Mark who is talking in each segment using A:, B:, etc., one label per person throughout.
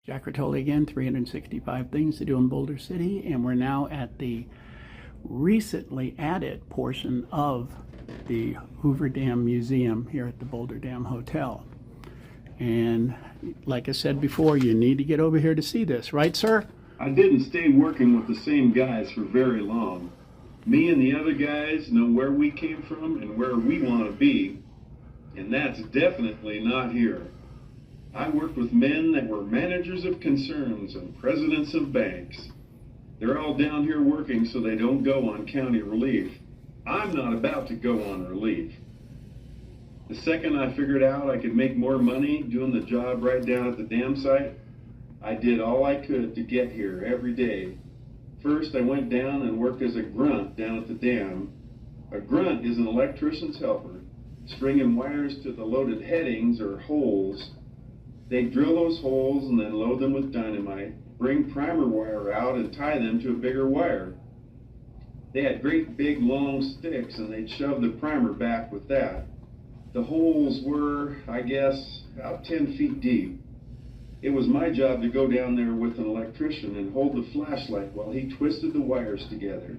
A: Jack Rotoli again, 365 things to do in Boulder City, and we're now at the recently added portion of the Hoover Dam Museum here at the Boulder Dam Hotel. And like I said before, you need to get over here to see this, right, sir?
B: I didn't stay working with the same guys for very long. Me and the other guys know where we came from and where we want to be, and that's definitely not here. I worked with men that were managers of concerns and presidents of banks. They're all down here working so they don't go on county relief. I'm not about to go on relief. The second I figured out I could make more money doing the job right down at the dam site, I did all I could to get here every day. First, I went down and worked as a grunt down at the dam. A grunt is an electrician's helper, stringing wires to the loaded headings or holes. They drill those holes and then load them with dynamite, bring primer wire out and tie them to a bigger wire. They had great big long sticks and they'd shove the primer back with that. The holes were, I guess, about 10 feet deep. It was my job to go down there with an electrician and hold the flashlight while he twisted the wires together.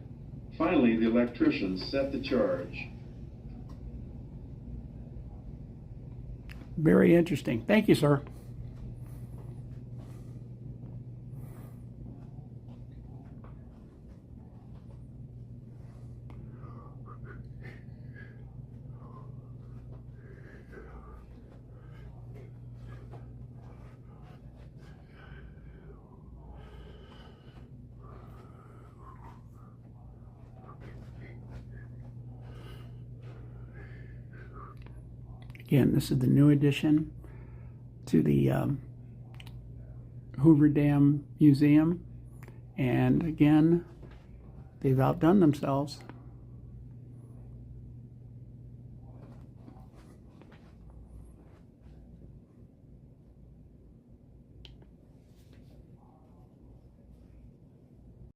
B: Finally, the electrician set the charge.
A: Very interesting. Thank you, sir. Again, this is the new addition to the Hoover Dam Museum. And again, they've outdone themselves.